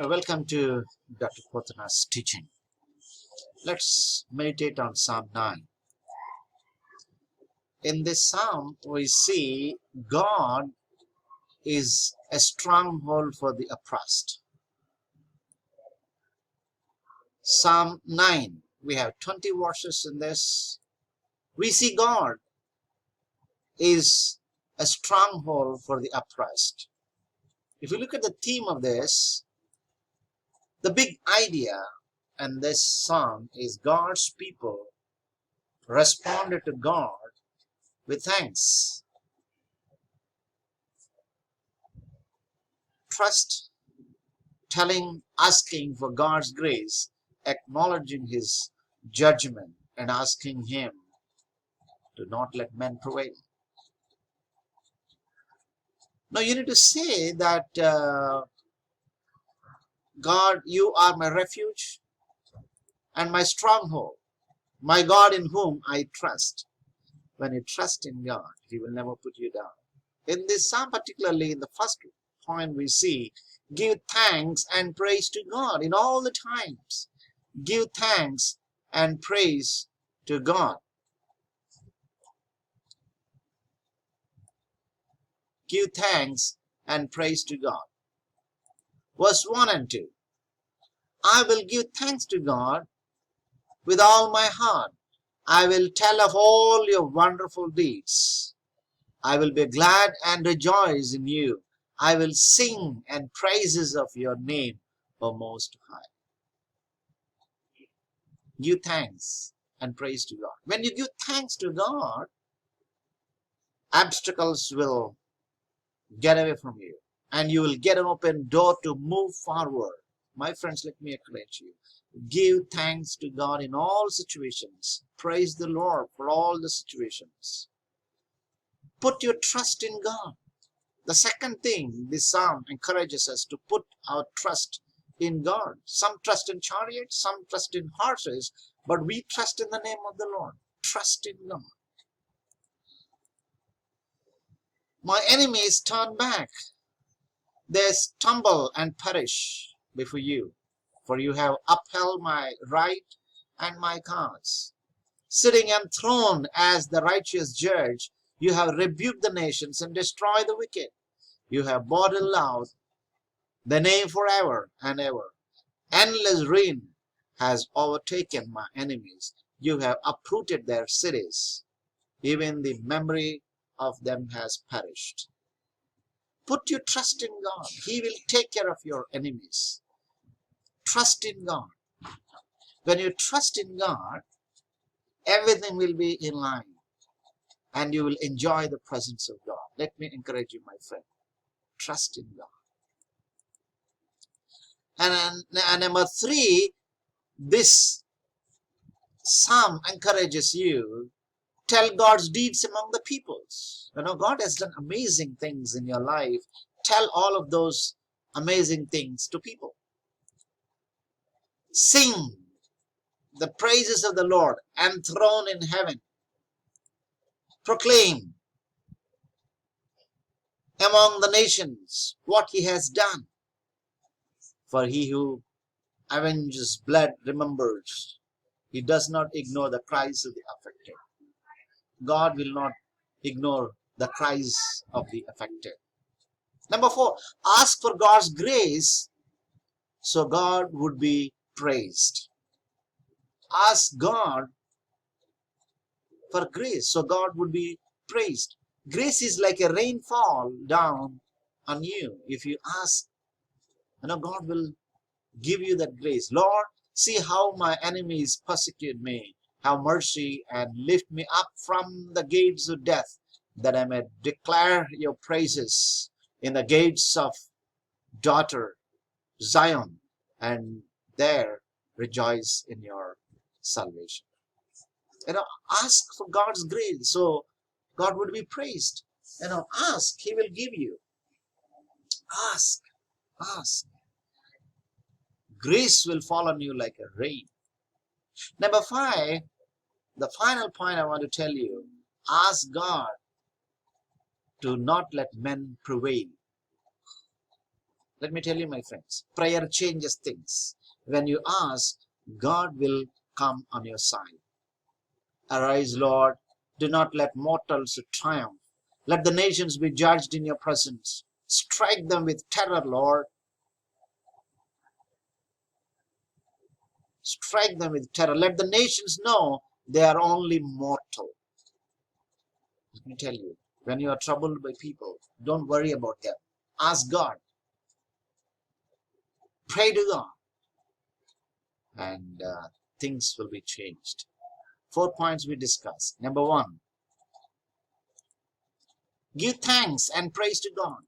Welcome to Dr. Pothana's teaching. Let's meditate on Psalm 9. In this psalm, we see God is a stronghold for the oppressed. Psalm 9, we have 20 verses in this. We see God is a stronghold for the oppressed. If you look at the theme of this, the big idea in this psalm is God's people responded to God with thanks, trust, asking for God's grace, acknowledging His judgment, and asking Him to not let men prevail. Now you need to say that God, you are my refuge and my stronghold, my God in whom I trust. When you trust in God, He will never put you down. In this psalm, particularly in the first point, we see give thanks and praise to God in all the times. Give thanks and praise to God. Give thanks and praise to God. Verse 1 and 2. I will give thanks to God with all my heart. I will tell of all your wonderful deeds. I will be glad and rejoice in you. I will sing and praises of your name, O Most High. Give thanks and praise to God. When you give thanks to God, obstacles will get away from you and you will get an open door to move forward. My friends, let me encourage you. Give thanks to God in all situations. Praise the Lord for all the situations. Put your trust in God. The second thing, this psalm encourages us to put our trust in God. Some trust in chariots, some trust in horses, but we trust in the name of the Lord. Trust in God. My enemies turn back. They stumble and perish before you. For you have upheld my right and my cause. Sitting enthroned as the righteous judge, you have rebuked the nations and destroyed the wicked. You have bottled out the name forever and ever. Endless ruin has overtaken my enemies. You have uprooted their cities. Even the memory of them has perished. Put your trust in God. He will take care of your enemies. Trust in God. When you trust in God, everything will be in line and you will enjoy the presence of God. Let me encourage you, my friend. Trust in God. And number 3, this psalm encourages you, tell God's deeds among the peoples. You know, God has done amazing things in your life. Tell all of those amazing things to people. Sing the praises of the Lord enthroned in heaven. Proclaim among the nations what He has done. For He who avenges blood remembers. He does not ignore the cries of the afflicted. God will not ignore the cries of the afflicted. Number 4, ask for God's grace so God would be praised. Ask God for grace so God would be praised. Grace is like a rainfall down on you. If you ask, God will give you that grace. Lord, see how my enemies persecute me. Have mercy and lift me up from the gates of death, that I may declare your praises in the gates of daughter Zion, and there rejoice in your salvation. Ask for God's grace so God would be praised. Ask, He will give you. Ask. Grace will fall on you like a rain. Number 5, the final point I want to tell you, ask God to not let men prevail. Let me tell you, my friends, prayer changes things. When you ask, God will come on your side. Arise, Lord. Do not let mortals triumph. Let the nations be judged in your presence. Strike them with terror, Lord. Strike them with terror. Let the nations know they are only mortal. Let me tell you, when you are troubled by people, don't worry about them. Ask God. Pray to God. And things will be changed. 4 points we discussed. Number 1, give thanks and praise to God.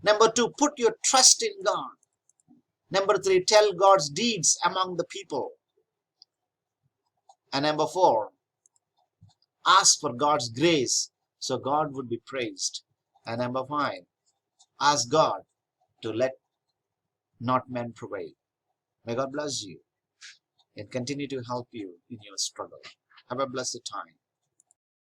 Number 2, put your trust in God. Number 3, tell God's deeds among the people. And number 4, ask for God's grace so God would be praised. And number 5, ask God to let not men prevail. May God bless you and continue to help you in your struggle. Have a blessed time.